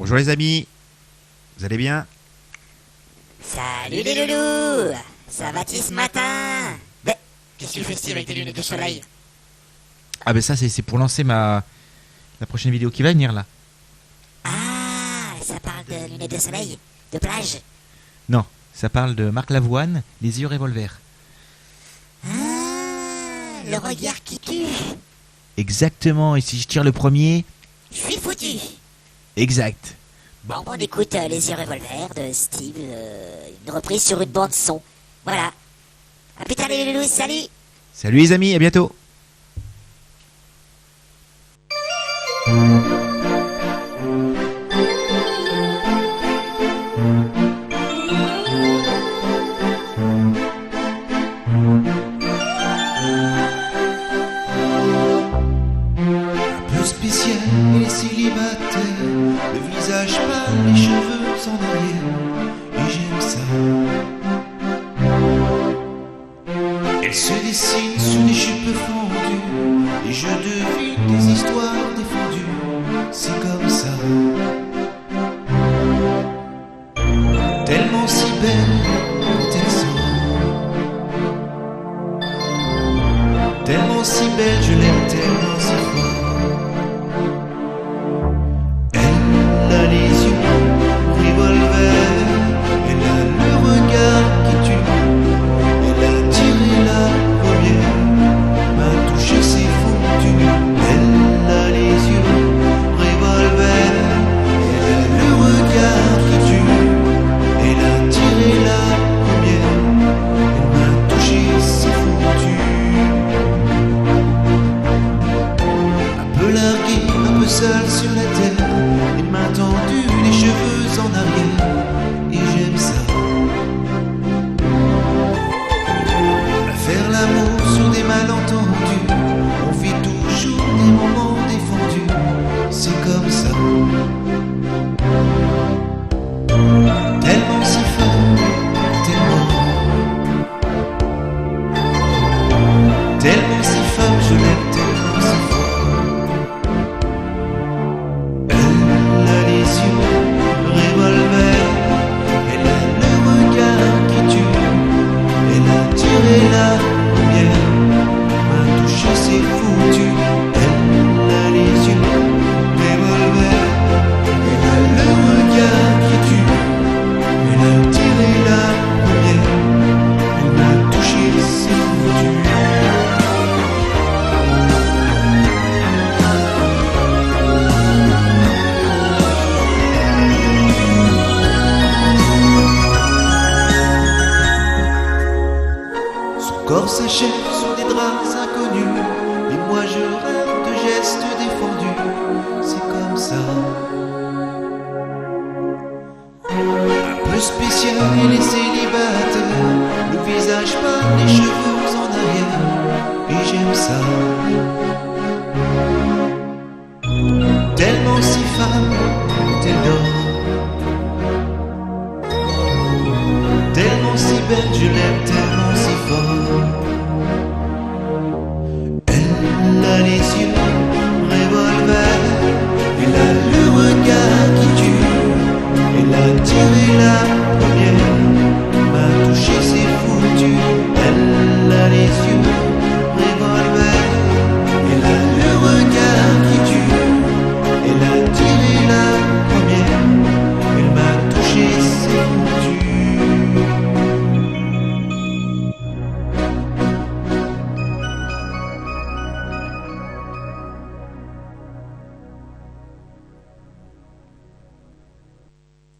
Bonjour les amis, vous allez bien? Salut les loulous. Ça va-t-il ce matin? Mais qu'est-ce que tu fais style avec tes lunettes de soleil? Ah ben ça c'est pour lancer la prochaine vidéo qui va venir là. Ah, ça parle de lunettes de soleil? De plage? Non, ça parle de Marc Lavoine, les yeux revolver. Ah, le regard qui tue. Exactement, et si je tire le premier? Je suis foutu. Exact. Bon, on écoute Les yeux revolver de Steve, une reprise sur une bande son. Voilà. À plus tard les loulous, salut. Salut les amis, à bientôt. Spécial, il est célibataire, le visage pâle, les cheveux en arrière, et j'aime ça. Elle se dessine sur des jupes fendues, et je devine des histoires défendues, c'est comme ça. Tellement si belle quand elle sort, tellement si belle, je l'aime tellement si fort. Seul sur la terre, une main tendue, les cheveux en arrière, et j'aime ça. Faire l'amour sur des malentendus, on vit toujours des moments défendus, c'est comme ça. Tellement si fort, tellement si fort, je l'aime tellement si fort. Corps s'achève sur des draps